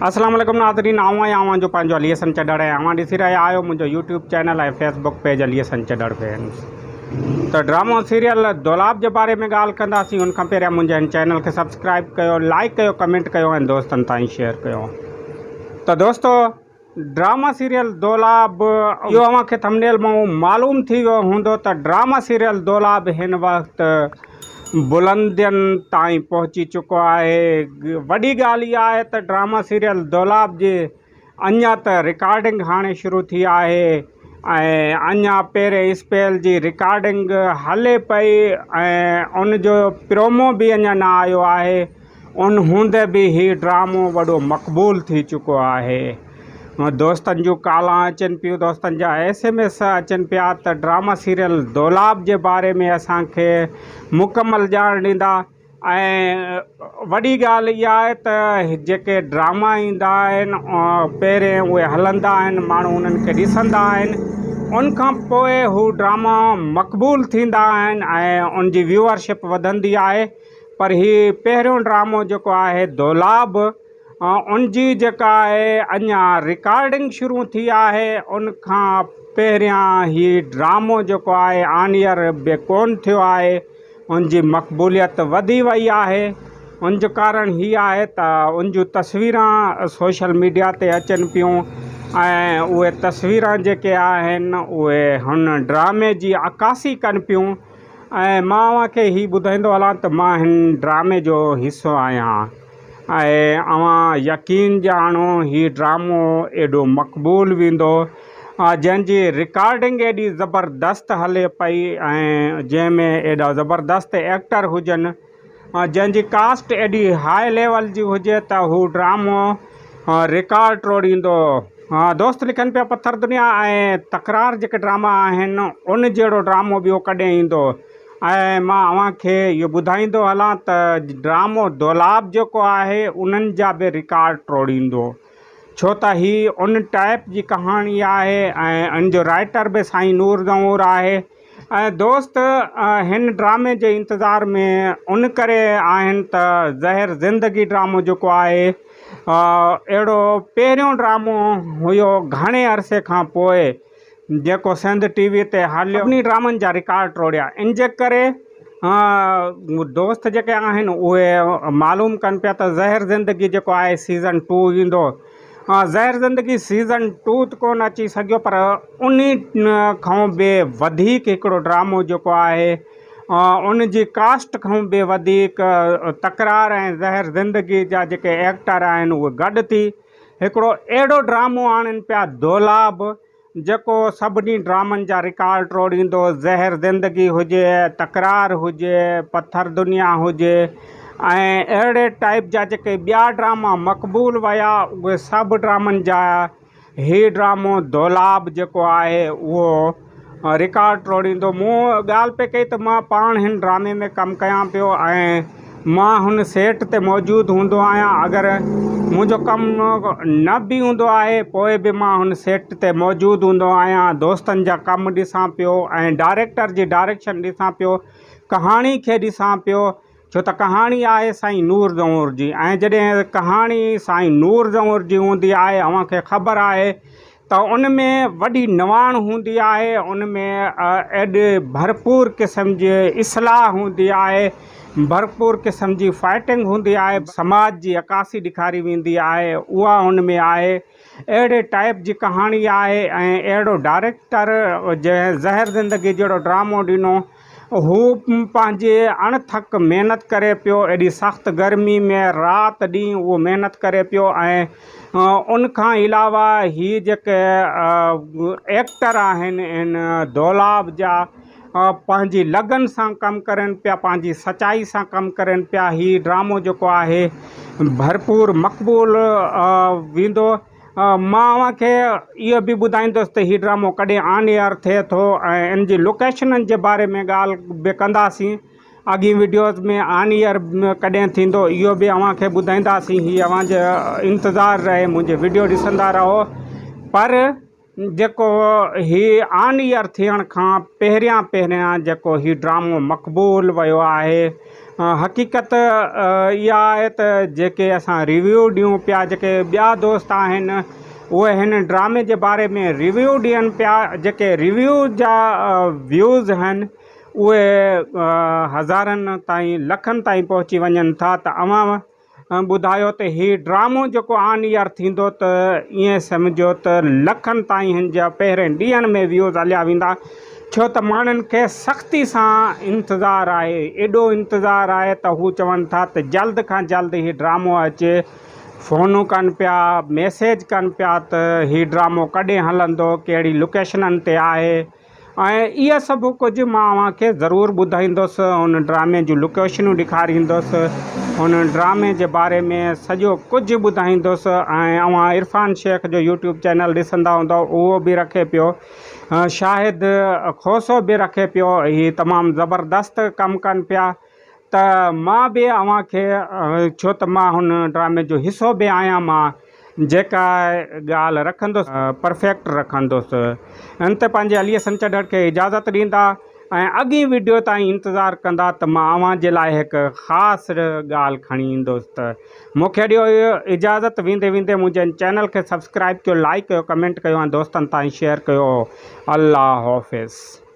अस्सलाम वालेकुम नाज़रीन, आवां जो पंहिंजो अलीहसन चढ़ड़ है। आवां ॾिसी रहिया आहियो मुंहिंजो यूट्यूब चैनल ऐं फेसबुक पेज अलीहसन चढ़ड़ फैंस। तो ड्रामो सीरियल दौलाब के बारे में ॻाल्हि कंदासीं। उन खां पहिरियां मुंहिंजे हिन चैनल खे सब्सक्राइब कयो, लाइक कयो, कमेंट कयो ऐं दोस्तनि ताईं शेयर कयो। तो दोस्तों, ड्रामा सीरियल दौलाब इहो अव्हांखे थंबनेल मां मालूम थी वियो हूंदो त ड्रामा सीरियल दौलाब हिन वक़्तु बुलंदियुनि ताईं पहुची चुको आहे। वॾी ॻाल्हि इहा आहे त ड्रामा सीरियल दौलाब जी अञा त रिकॉर्डिंग हाणे शुरू थी आहे ऐं अञा पहिरें स्पेल जी रिकॉर्डिंग हले पई ऐं उन जो प्रोमो बि अञा न आयो आहे। उन हूंदे बि हीउ ड्रामो वॾो मक़बूल थी चुको आहे। दोस्तनि जूं कालां अचनि पियूं, दोस्तनि जा SMS अचनि पिया त ड्रामा सीरियल दौलाब जे बारे में असांखे मुकमल ॼाण ॾींदा। ऐं वॾी ॻाल्हि इहा आहे त जेके ड्रामा ईंदा आहिनि पहिरें उहे हलंदा आहिनि, माण्हू उन्हनि खे ॾिसंदा आहिनि, उन खां पोइ हू ड्रामा मक़बूल थींदा आहिनि ऐं उन जी व्यूअरशिप वधंदी आहे। पर हीउ पहिरियों ड्रामो जेको आहे दौलाब, उन जी जेका आहे अञा रिकॉर्डिंग शुरू थी आहे। उन खां पहिरियां हीउ ड्रामो जेको आहे ऑन एयर बि कोन थियो आहे। उन जी मक़बूलियत वधी वई आहे। उन जो कारण हीअ आहे त उन जूं तस्वीरां सोशल मीडिया ते अचनि पियूं ऐं उहे तस्वीरां जेके आहिनि उहे हुन ड्रामे जी अकासी कनि पियूं। ऐं मां अव्हांखे हीअ ॿुधाईंदो हलां त मां हिन ड्रामे जो हिसो आहियां ऐं अव्हां यकीन ॼाणो हीउ ड्रामो एॾो मक़बूल वेंदो जंहिंजी रिकॉर्डिंग एॾी ज़बरदस्त हले पई ऐं जंहिंमें एॾा ज़बरदस्त एक्टर हुजनि, जंहिंजी कास्ट एॾी हाई लेवल जी हुजे त हू ड्रामो रिकॉर्ड टोड़ींदो। दोस्त लिखनि पिया पत्थर दुनिया ऐं तकरार जेके ड्रामा आहिनि उन जहिड़ो ड्रामो ॿियो कॾहिं ईंदो। ऐं मां अव्हांखे इहो ॿुधाईंदो हलां त ड्रामो दौलाब जेको आहे उन्हनि जा बि रिकॉर्ड टोड़ींदो, छो त हीअ उन टाइप जी कहाणी आहे ऐं इन जो राइटर बि साईं नूर ज़हूर आहे। ऐं दोस्त हिन ड्रामे जे इंतज़ार में उन करे आहिनि त ज़हर ज़िंदगी ड्रामो जेको आहे अहिड़ो पहिरियों ड्रामो हुयो घणे अरसे खां पोइ जेको सिंध TV ते हलियो, उन ड्रामनि जा रिकॉर्ड टोड़िया। इन जे करे दोस्त जेके आहिनि उहे मालूम कनि पिया त ज़हर ज़िंदगी जेको आहे सीज़न 2 ईंदो। ज़हर ज़िंदगी सीज़न 2 त कोन अची सघियो, पर उन खां बि वधीक हिकिड़ो ड्रामो जेको आहे उन जी कास्ट खां बि वधीक तकरार ऐं ज़हर ज़िंदगी जा जेके एक्टर आहिनि उहे गॾु थी हिकिड़ो अहिड़ो ड्रामो आणनि पिया दौलाब, जेको सभिनी ड्रामनि जा रिकॉर्ड टोड़ींदो। ज़हर ज़िंदगी हुजे, तकरार हुजे, पत्थर दुनिया हुजे ऐं अहिड़े टाइप जा जेके ॿिया ड्रामा मक़बूल विया उहे सभु ड्रामनि जा हीउ ड्रामो दौलाब जेको आहे उहो रिकॉर्ड टोड़ींदो। मूं ॻाल्हि पे कई त मां पाण हिन ड्रामे में कमु कयां पियो ऐं मां हुन सेट ते मौजूदु हूंदो आहियां। अगरि मुंहिंजो कमु न बि हूंदो आहे पोइ बि मां हुन सेट ते मौजूदु हूंदो आहियां, दोस्तनि जा कमु ॾिसां पियो ऐं डायरेक्टर जी डायरेक्शन ॾिसां पियो, कहाणी खे ॾिसां पियो, छो त कहाणी आहे साईं नूर ज़हूर जी। ऐं जॾहिं कहाणी साईं नूर ज़हूर जी हूंदी आहे, अव्हांखे ख़बर आहे त उन में वॾी नवाण हूंदी आहे, उन में एॾे भरपूर क़िस्म जी इस्लाह हूंदी आहे, भरपूर क़िस्म जी फाइटिंग हूंदी आहे, समाज जी अकासी ॾेखारी वेंदी आहे, उहा उन में आहे। अहिड़े टाइप जी कहाणी आहे ऐं अहिड़ो डायरेक्टर जंहिं ज़हर ज़िंदगी जहिड़ो ड्रामो ॾिनो, हू पंहिंजे अणथक महिनत करे पियो। एॾी सख़्तु गर्मी में राति ॾींहुं उहो महिनत करे पियो ऐं उन खां अलावा हीअ जेके एक्टर आहिनि इन दौलाब जा पंहिंजी लगन सां कमु करनि पिया, पंहिंजी सचाई सां कमु करनि पिया। हीअ ड्रामो जेको आहे भरपूर मक़बूल वेंदो। मां अव्हांखे इहो बि ॿुधाईंदुसि त हीउ ड्रामो कॾहिं ऑन एयर थिए थो ऐं इन जी लोकेशननि जे बारे में ॻाल्हि बि कंदासीं। अॻी वीडियोज़ में ऑन एयर कॾहिं थींदो इहो बि अव्हांखे ॿुधाईंदासीं। हीअ अव्हांजे इंतज़ारु रहे, मुंहिंजे वीडियो ॾिसंदा रहो। पर जेको हीअ ऑन एयर थियण खां पहिरियां जेको हीउ ड्रामो मक़बूल वियो आहे हक़ीक़त इहा आहे त जेके असां रिव्यू ॾियूं पिया, जेके ॿिया दोस्त आहिनि उहे हिन ड्रामे जे बारे में रिव्यू ॾियनि पिया, जेके रिव्यू जा व्यूज़ आहिनि उहे हज़ारनि ताईं लखनि ताईं पहुची वञनि था। त अवां ॿुधायो त हीउ ड्रामो जेको ऑन ईयर थींदो त ईअं सम्झो त लखनि ताईं हिन जा पहिरें ॾींहंनि में व्यूज़ हलिया वेंदा, छो त माण्हुनि खे सख़्ती सां इंतज़ारु आहे, एॾो इंतज़ारु आहे त हू चवनि था त जल्द खां जल्द हीउ ड्रामो अचे। फ़ोनूं कनि पिया, मैसेज कनि पिया त हीउ ड्रामो कॾहिं हलंदो, कहिड़ी लोकेशननि ते आहे, ऐं इहा सभु कुझु मां अव्हांखे ज़रूरु ॿुधाईंदुसि, हुन ड्रामे जूं लोकेशनूं ॾेखारींदुसि, हुन ड्रामे जे बारे में सॼो कुझु ॿुधाईंदुसि। ऐं अव्हां इरफ़ान शेख जो यूट्यूब चैनल ॾिसंदा हूंदव, उहो बि रखे पियो, शाहिद खोसो बि रखे पियो, हीअ तमामु ज़बरदस्त कमु कनि पिया। त मां बि अव्हांखे छो त मां हुन ड्रामे जो हिसो बि आहियां, मां जेका ॻाल्हि रखंदुसि परफेक्ट रखंदुसि। हिन ते पंहिंजे अलीअ संचडड़ खे इजाज़त ॾींदा ऐं अॻी वीडियो ताईं इंतज़ारु कंदा त मां अव्हां जे लाइ हिकु ख़ासि ॻाल्हि खणी ईंदुसि। त मूंखे ॾियो इजाज़त, वेंदे वेंदे मुंहिंजे चैनल खे सब्सक्राइब कयो, लाइक कयो, कमेंट कयो ऐं दोस्तनि ताईं शेयर कयो। अल्लाह हाफ़िज़।